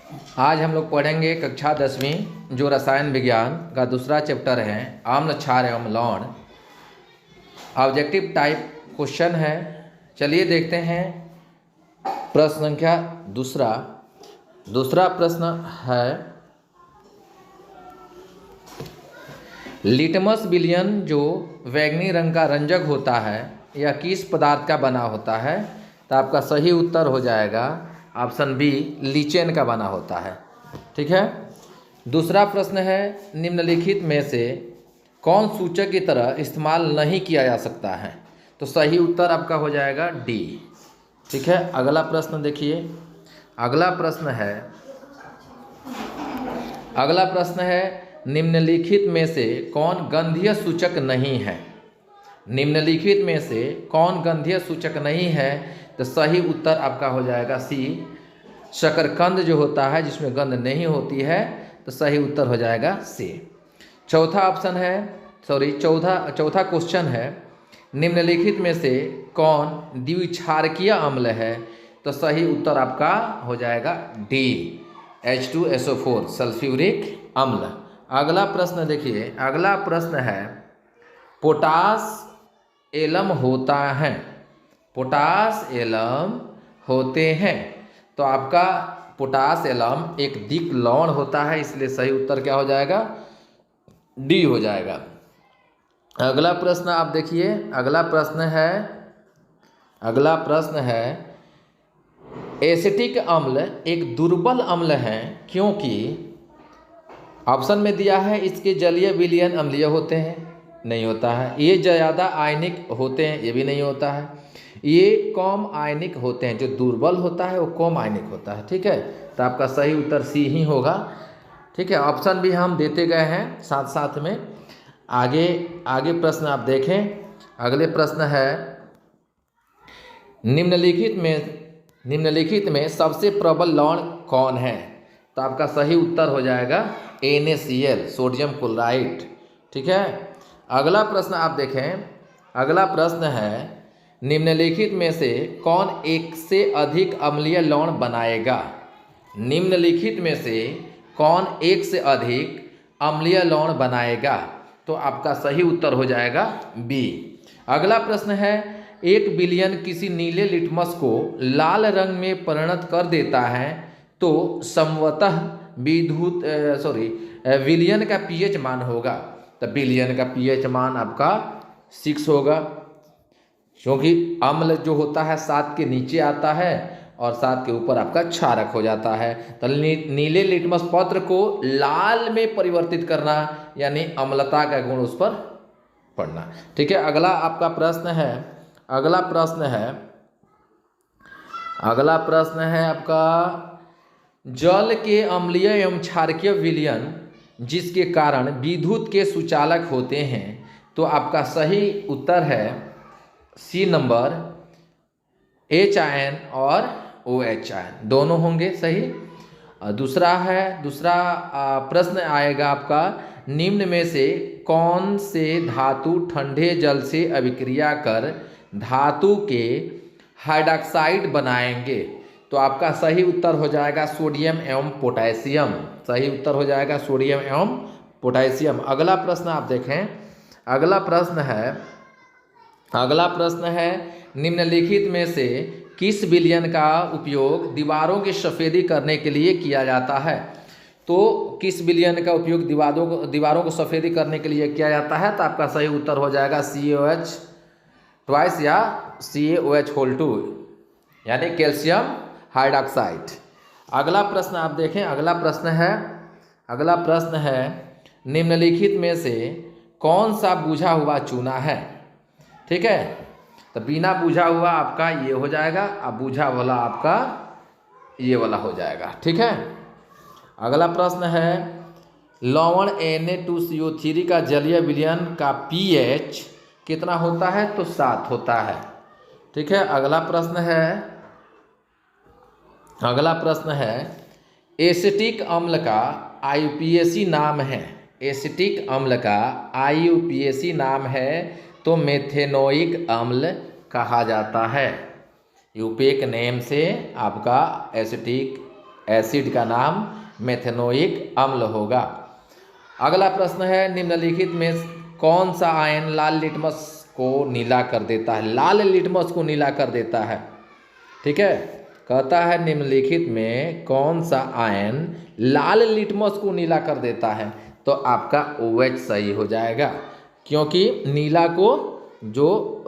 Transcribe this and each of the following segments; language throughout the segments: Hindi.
आज हम लोग पढ़ेंगे कक्षा 10वीं जो रसायन विज्ञान का दूसरा चैप्टर है आम्ल क्षार एवं लवण। ऑब्जेक्टिव टाइप क्वेश्चन है। चलिए देखते हैं प्रश्न संख्या दूसरा प्रश्न है, लिटमस विलयन जो बैंगनी रंग का रंजक होता है यह किस पदार्थ का बना होता है? तो आपका सही उत्तर हो जाएगा ऑप्शन बी, लीचेन का बना होता है। ठीक है। दूसरा प्रश्न है, निम्नलिखित में से कौन सूचक की तरह इस्तेमाल नहीं किया जा सकता है? तो सही उत्तर आपका हो जाएगा डी। ठीक है। अगला प्रश्न देखिए। अगला प्रश्न है निम्नलिखित में से कौन गंधीय सूचक नहीं है? निम्नलिखित में से कौन गंधीय सूचक नहीं है? तो सही उत्तर आपका हो जाएगा सी, शकरकंद जो होता है जिसमें गंध नहीं होती है, तो सही उत्तर हो जाएगा सी। चौथा क्वेश्चन है, निम्नलिखित में से कौन द्विक्षारकीय अम्ल है? तो सही उत्तर आपका हो जाएगा डी, H2SO4 सल्फ्यूरिक अम्ल। अगला प्रश्न देखिए। अगला प्रश्न है, पोटास एलम होता है, पोटास एलम होते हैं। तो आपका पोटास एलम एक दिक लवण होता है, इसलिए सही उत्तर क्या हो जाएगा? डी हो जाएगा। अगला प्रश्न आप देखिए। अगला प्रश्न है एसिटिक अम्ल एक दुर्बल अम्ल है क्योंकि ऑप्शन में दिया है इसके जलीय विलयन अम्लीय होते हैं, नहीं होता है। ये ज़्यादा आयनिक होते हैं, ये भी नहीं होता है। ये कम आयनिक होते हैं, जो दुर्बल होता है वो कम आयनिक होता है। ठीक है। तो आपका सही उत्तर सी ही होगा। ठीक है। ऑप्शन भी हम देते गए हैं साथ साथ में। आगे प्रश्न आप देखें। अगले प्रश्न है, निम्नलिखित में सबसे प्रबल लवण कौन है? तो आपका सही उत्तर हो जाएगा NaCl, सोडियम क्लोराइड। ठीक है। अगला प्रश्न आप देखें। अगला प्रश्न है, निम्नलिखित में से कौन एक से अधिक अम्लीय लवण बनाएगा? निम्नलिखित में से कौन एक से अधिक अम्लीय लवण बनाएगा? तो आपका सही उत्तर हो जाएगा बी। अगला प्रश्न है, एक विलयन किसी नीले लिटमस को लाल रंग में परिणत कर देता है तो संभवतः विलयन का pH मान होगा। तो विलयन का pH मान आपका 6 होगा, क्योंकि अम्ल जो होता है 7 के नीचे आता है और 7 के ऊपर आपका क्षारक हो जाता है। तो नीले लिटमस पत्र को लाल में परिवर्तित करना यानी अम्लता का गुण उस पर पड़ना। ठीक है। अगला प्रश्न है आपका, जल के अम्लीय एवं क्षारकीय विलयन जिसके कारण विद्युत के सुचालक होते हैं। तो आपका सही उत्तर है सी नंबर, H आयन और OH आयन दोनों होंगे सही। दूसरा प्रश्न आएगा आपका, निम्न में से कौन से धातु ठंडे जल से अभिक्रिया कर धातु के हाइड्रॉक्साइड बनाएंगे? तो आपका सही उत्तर हो जाएगा सोडियम एवं पोटेशियम। सही उत्तर हो जाएगा सोडियम एवं पोटेशियम। अगला प्रश्न आप देखें। अगला प्रश्न है, निम्नलिखित में से किस विलयन का उपयोग दीवारों की सफेदी करने के लिए किया जाता है? तो किस विलयन का उपयोग दीवारों को सफेदी करने के लिए किया जाता है? तो आपका सही उत्तर हो जाएगा CaOH ट्वाइस या CaOH2 यानी कैल्शियम हाइड्रॉक्साइड। अगला प्रश्न आप देखें। अगला प्रश्न है, निम्नलिखित में से कौन सा बुझा हुआ चूना है? ठीक है। तो बिना बुझा हुआ आपका ये हो जाएगा, अब बुझा वाला आपका ये वाला हो जाएगा। ठीक है। अगला प्रश्न है, लवण Na2CO3 का जलीय विलयन का pH कितना होता है? तो 7 होता है। ठीक है। अगला प्रश्न है, एसिटिक अम्ल का IUPAC नाम है। एसिटिक अम्ल का IUPAC नाम है तो मेथेनोइक अम्ल कहा जाता है। यूपेक नेम से आपका एसिटिक एसिड का नाम मेथेनोइक अम्ल होगा। अगला प्रश्न है, निम्नलिखित में कौन सा आयन लाल लिटमस को नीला कर देता है? लाल लिटमस को नीला कर देता है। ठीक है, कहता है निम्नलिखित में कौन सा आयन लाल लिटमस को नीला कर देता है? तो आपका OH सही हो जाएगा, क्योंकि नीला को जो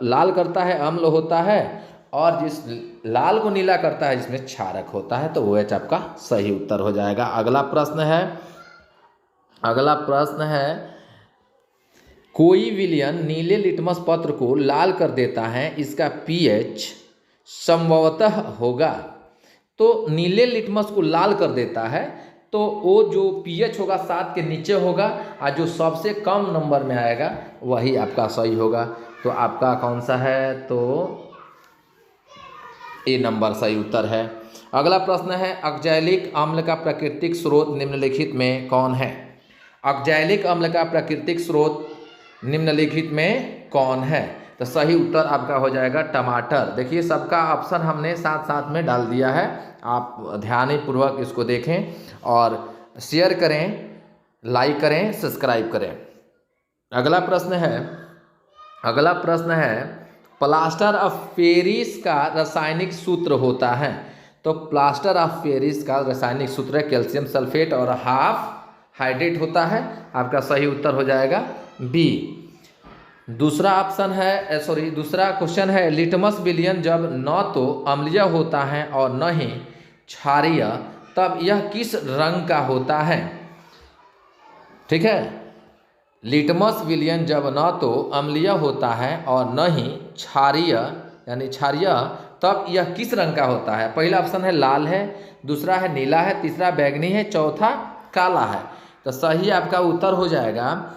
लाल करता है अम्ल होता है, और जिस लाल को नीला करता है जिसमें क्षारक होता है, तो OH आपका सही उत्तर हो जाएगा। अगला प्रश्न है, कोई विलयन नीले लिटमस पत्र को लाल कर देता है, इसका pH संभवतः होगा। तो नीले लिटमस को लाल कर देता है तो वो जो pH होगा 7 के नीचे होगा, और जो सबसे कम नंबर में आएगा वही आपका सही होगा। तो आपका कौन सा है? तो ए नंबर सही उत्तर है। अगला प्रश्न है, ऑक्जैलिक अम्ल का प्राकृतिक स्रोत निम्नलिखित में कौन है? ऑक्जैलिक अम्ल का प्राकृतिक स्रोत निम्नलिखित में कौन है? तो सही उत्तर आपका हो जाएगा टमाटर। देखिए, सबका ऑप्शन हमने साथ साथ में डाल दिया है, आप ध्यानपूर्वक इसको देखें और शेयर करें, लाइक करें, सब्सक्राइब करें। अगला प्रश्न है, प्लास्टर ऑफ पेरिस का रासायनिक सूत्र होता है। तो प्लास्टर ऑफ पेरिस का रासायनिक सूत्र कैल्शियम सल्फेट और हाफ हाइड्रेट होता है। आपका सही उत्तर हो जाएगा बी। दूसरा क्वेश्चन है, लिटमस विलयन जब न तो अम्लीय होता है और न ही क्षारीय, तब यह किस रंग का होता है? ठीक है, लिटमस विलयन जब न तो अम्लीय होता है और न ही क्षारीय यानी क्षारीय, तब यह किस रंग का होता है? पहला ऑप्शन है लाल है, दूसरा है नीला है, तीसरा बैंगनी है, चौथा काला है। तो सही आपका उत्तर हो जाएगा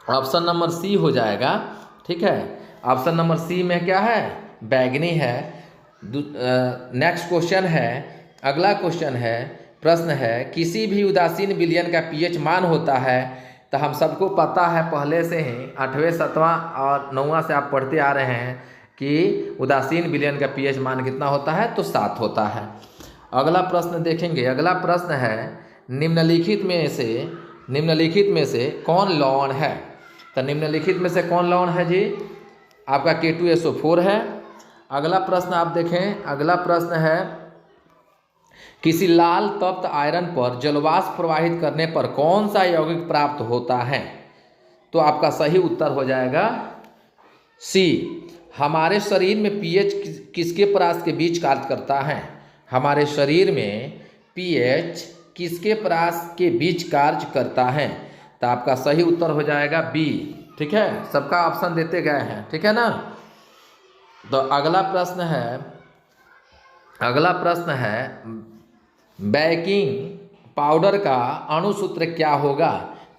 ऑप्शन नंबर सी हो जाएगा। ठीक है, ऑप्शन नंबर सी में क्या है? बैंगनी है। नेक्स्ट क्वेश्चन है, अगला क्वेश्चन है, प्रश्न है, किसी भी उदासीन विलयन का pH मान होता है। तो हम सबको पता है पहले से ही 8वें 7वां और 9वां से आप पढ़ते आ रहे हैं कि उदासीन विलयन का pH मान कितना होता है? तो 7 होता है। अगला प्रश्न देखेंगे। अगला प्रश्न है, निम्नलिखित में से कौन लवण है? तो निम्नलिखित में से कौन लवण है जी? आपका K2SO4 है। अगला प्रश्न आप देखें। अगला प्रश्न है, किसी लाल तप्त आयरन पर जलवाष्प प्रवाहित करने पर कौन सा यौगिक प्राप्त होता है? तो आपका सही उत्तर हो जाएगा सी। हमारे शरीर में pH किसके परास के बीच कार्य करता है? हमारे शरीर में pH किसके परास के बीच कार्य करता है? तो आपका सही उत्तर हो जाएगा बी। ठीक है, सबका ऑप्शन देते गए हैं। ठीक है ना। तो अगला प्रश्न है बेकिंग पाउडर का अणुसूत्र क्या होगा?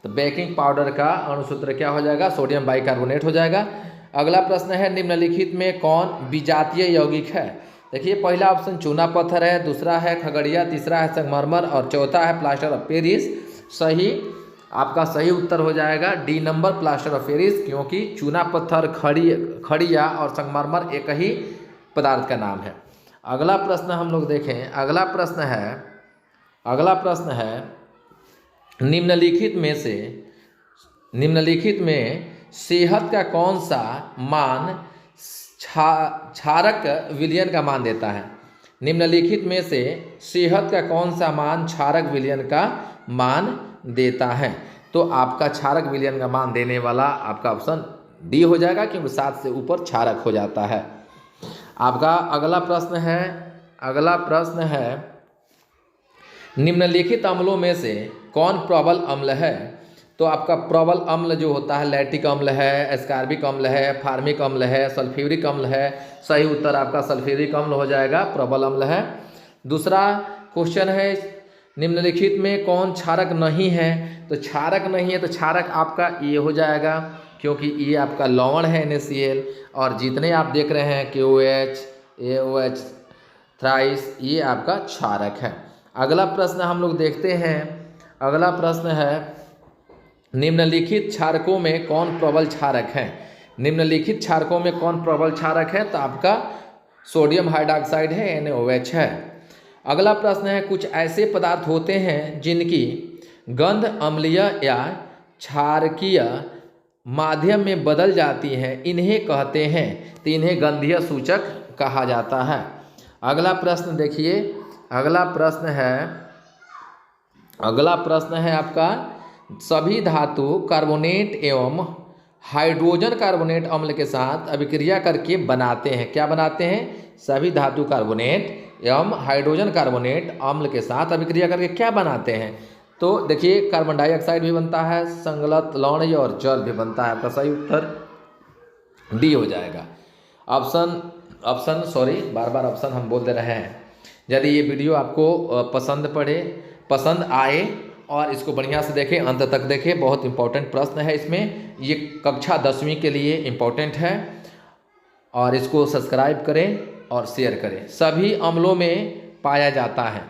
तो बेकिंग पाउडर का अणुसूत्र क्या हो जाएगा? सोडियम बाइकार्बोनेट हो जाएगा। अगला प्रश्न है, निम्नलिखित में कौन विजातीय यौगिक है? देखिए, पहला ऑप्शन चूना पत्थर है, दूसरा है खगड़िया, तीसरा है संगमरमर और चौथा है प्लास्टर ऑफ पेरिस। सही, आपका सही उत्तर हो जाएगा D number, plaster of Paris, क्योंकि चूना पत्थर, खड़िया और संगमरमर एक ही पदार्थ का नाम है। अगला प्रश्न हम लोग देखें। अगला प्रश्न है निम्नलिखित में सेहत का कौन सा मान क्षारक विलयन का मान देता है? निम्नलिखित में से सेहत का कौन सा मान क्षारक विलयन का मान देता है? तो आपका क्षारक विलयन का मान देने वाला आपका ऑप्शन डी हो जाएगा, क्योंकि 7 से ऊपर क्षारक हो जाता है। आपका अगला प्रश्न है निम्नलिखित अम्लों में से कौन प्रबल अम्ल है? तो आपका प्रबल अम्ल जो होता है लैक्टिक अम्ल है, एस्कार्बिक अम्ल है, फार्मिक अम्ल है, सल्फ्यूरिक अम्ल है। सही उत्तर आपका सल्फ्यूरिक अम्ल हो जाएगा, प्रबल अम्ल है। दूसरा क्वेश्चन है, निम्नलिखित में कौन क्षारक नहीं है? तो क्षारक नहीं है तो क्षारक आपका ये हो जाएगा, क्योंकि ये आपका लवण है NaCl, और जितने आप देख रहे हैं KOH, AOH, थ्राइस, ये आपका क्षारक है। अगला प्रश्न हम लोग देखते हैं। अगला प्रश्न है, निम्नलिखित क्षारकों में कौन प्रबल क्षारक है? निम्नलिखित क्षारकों में कौन प्रबल क्षारक है? तो आपका सोडियम हाइड्रॉक्साइड है, NaOH है। अगला प्रश्न है, कुछ ऐसे पदार्थ होते हैं जिनकी गंध अम्लीय या क्षारकीय माध्यम में बदल जाती है, इन्हें कहते हैं, तो इन्हें गंधीय सूचक कहा जाता है। अगला प्रश्न देखिए, अगला प्रश्न है आपका, सभी धातु कार्बोनेट एवं हाइड्रोजन कार्बोनेट अम्ल के साथ अभिक्रिया करके बनाते हैं, क्या बनाते हैं? सभी धातु कार्बोनेट एवं हाइड्रोजन कार्बोनेट अम्ल के साथ अभिक्रिया करके क्या बनाते हैं? तो देखिए, कार्बन डाइऑक्साइड भी बनता है, संगलत लवणीय और जल भी बनता है। आपका सही उत्तर डी हो जाएगा। बार बार ऑप्शन हम बोल दे रहे हैं। यदि ये वीडियो आपको पसंद आए और इसको बढ़िया से देखें, अंत तक देखें, बहुत इंपॉर्टेंट प्रश्न है इसमें, ये कक्षा 10वीं के लिए इम्पोर्टेंट है, और इसको सब्सक्राइब करें और शेयर करें। सभी अम्लों में पाया जाता है,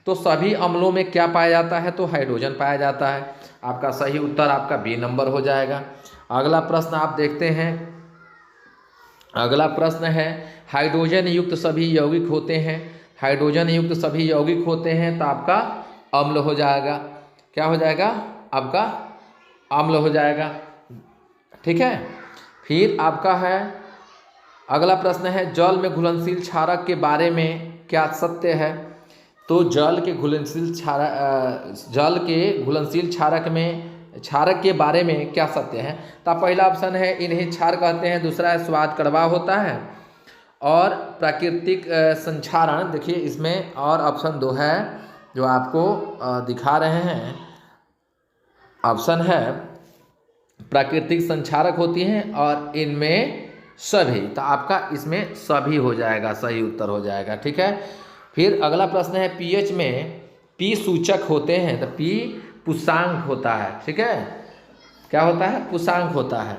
तो सभी अम्लों में क्या पाया जाता है? तो हाइड्रोजन पाया जाता है। आपका सही उत्तर आपका बी नंबर हो जाएगा। अगला प्रश्न आप देखते हैं, अगला प्रश्न है, हाइड्रोजन युक्त सभी यौगिक होते हैं, हाइड्रोजन युक्त सभी यौगिक होते हैं, तो आपका अम्ल हो जाएगा। क्या हो जाएगा? आपका अम्ल हो जाएगा। ठीक है, फिर आपका है, अगला प्रश्न है, जल में घुलनशील क्षारक के बारे में क्या सत्य है? तो जल के घुलनशील क्षारक के बारे में क्या सत्य है? तो पहला ऑप्शन है, इन्हें क्षार कहते हैं, दूसरा है स्वाद कड़वा होता है, और प्राकृतिक संक्षारण, देखिए इसमें, और ऑप्शन 2 है जो आपको दिखा रहे हैं, ऑप्शन है प्राकृतिक संक्षारक होती हैं और इनमें सभी, तो आपका इसमें सभी हो जाएगा, सही उत्तर हो जाएगा। ठीक है, फिर अगला प्रश्न है, पीएच में पी सूचक होते हैं, तो पी पुषांक होता है। ठीक है, क्या होता है? पुषांक होता है।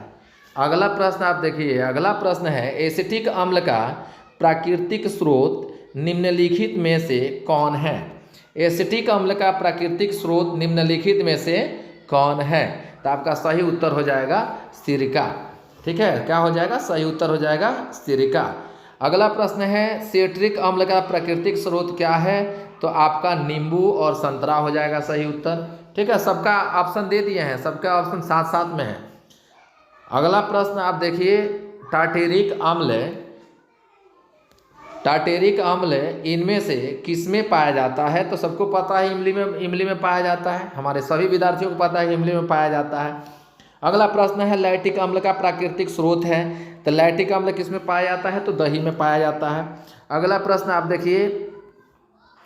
अगला प्रश्न आप देखिए, अगला प्रश्न है, एसिटिक अम्ल का प्राकृतिक स्रोत निम्नलिखित में से कौन है? एसिटिक अम्ल का प्राकृतिक स्रोत निम्नलिखित में से कौन है? तो आपका सही उत्तर हो जाएगा सिरका। ठीक है, क्या हो जाएगा? सही उत्तर हो जाएगा सिरका। अगला प्रश्न है, सिट्रिक अम्ल का प्राकृतिक स्रोत क्या है? तो आपका नींबू और संतरा हो जाएगा सही उत्तर। ठीक है, सबका ऑप्शन दे दिए हैं, सबका ऑप्शन साथ साथ में है। अगला प्रश्न आप देखिए, टार्टेरिक अम्ल इनमें से किसमें पाया जाता है? तो सबको पता है इमली में पाया जाता है, हमारे सभी विद्यार्थियों को पता है इमली में पाया जाता है। अगला प्रश्न है, लैक्टिक अम्ल का प्राकृतिक स्रोत है, तो लैक्टिक अम्ल किसमें पाया जाता है? तो दही में पाया जाता है। अगला प्रश्न आप देखिए,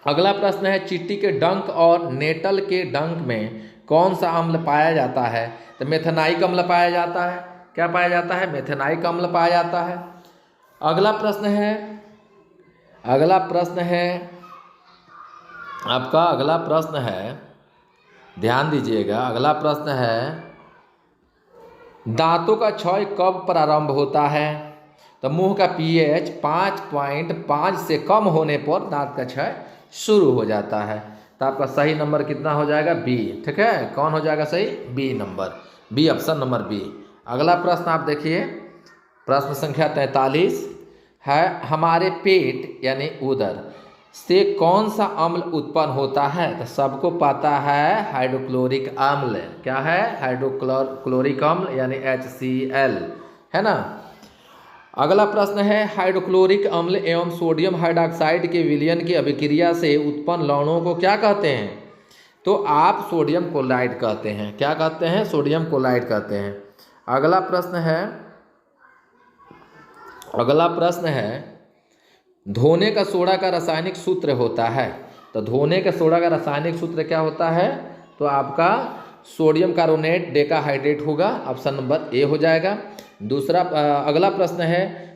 अगला प्रश्न है, चींटी के डंक और नेटल के डंक में कौन सा अम्ल पाया जाता है? तो मेथेनाइक अम्ल पाया जाता है। क्या पाया जाता है? मेथेनाइक अम्ल पाया जाता है। अगला प्रश्न है आपका, अगला प्रश्न है, ध्यान दीजिएगा, अगला प्रश्न है, दांतों का क्षय कब प्रारंभ होता है? तो मुंह का पीएच 5.5 से कम होने पर दांत का क्षय शुरू हो जाता है। तो आपका सही नंबर कितना हो जाएगा? बी। ठीक है, कौन हो जाएगा सही? B number, B, option number B. अगला प्रश्न आप देखिए, प्रश्न संख्या 43 है, हमारे पेट यानी उदर से कौन सा अम्ल उत्पन्न होता है? तो सबको पता है हाइड्रोक्लोरिक अम्ल। क्या है? हाइड्रोक्लोरिक अम्ल यानी HCl, है ना। अगला प्रश्न है, हाइड्रोक्लोरिक अम्ल एवं सोडियम हाइड्रॉक्साइड के विलयन की अभिक्रिया से उत्पन्न लवणों को क्या कहते हैं? तो आप सोडियम क्लोराइड कहते हैं। क्या कहते हैं? सोडियम क्लोराइड कहते हैं। अगला प्रश्न है, धोने का सोडा का रासायनिक सूत्र होता है। तो धोने का सोडा का रासायनिक सूत्र क्या होता है? तो आपका सोडियम कार्बोनेट डेकाहाइड्रेट होगा, ऑप्शन नंबर ए हो जाएगा। दूसरा, अगला प्रश्न है,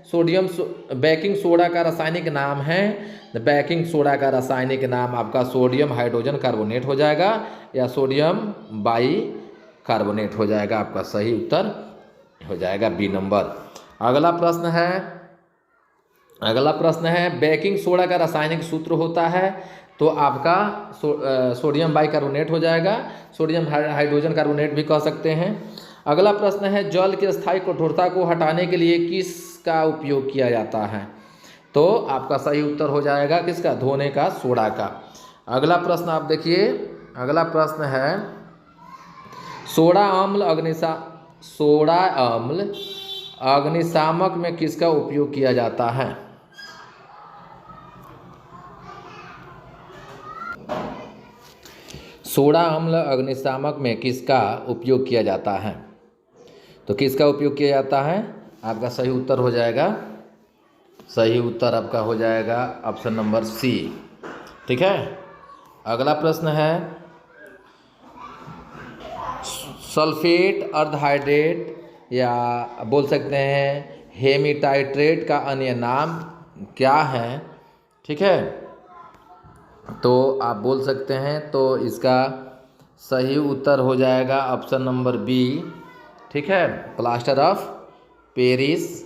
बेकिंग सोडा का रासायनिक नाम है। बेकिंग सोडा का रासायनिक नाम आपका सोडियम हाइड्रोजन कार्बोनेट हो जाएगा या सोडियम बाई कार्बोनेट हो जाएगा। आपका सही उत्तर हो जाएगा बी नंबर। अगला प्रश्न है, बेकिंग सोडा का रासायनिक सूत्र होता है। तो आपका सोडियम बाइकार्बोनेट हो जाएगा, सोडियम हाइड्रोजन कार्बोनेट भी कह सकते हैं। अगला प्रश्न है, जल की स्थायी कठोरता को हटाने के लिए किसका उपयोग किया जाता है? तो आपका सही उत्तर हो जाएगा किसका, धोने का सोडा का। अगला प्रश्न आप देखिए, अगला प्रश्न है सोडा अम्ल अग्निशामक में किसका उपयोग किया जाता है। सोडा अम्ल अग्निशामक में किसका उपयोग किया जाता है, तो किसका उपयोग किया जाता है, आपका सही उत्तर हो जाएगा, सही उत्तर आपका हो जाएगा ऑप्शन नंबर सी। ठीक है। अगला प्रश्न है सल्फेट अर्धहाइड्रेट या बोल सकते हैं हेमीटाइट्रेट का अन्य नाम क्या है। ठीक है, तो आप बोल सकते हैं, तो इसका सही उत्तर हो जाएगा ऑप्शन नंबर बी। ठीक है, प्लास्टर ऑफ पेरिस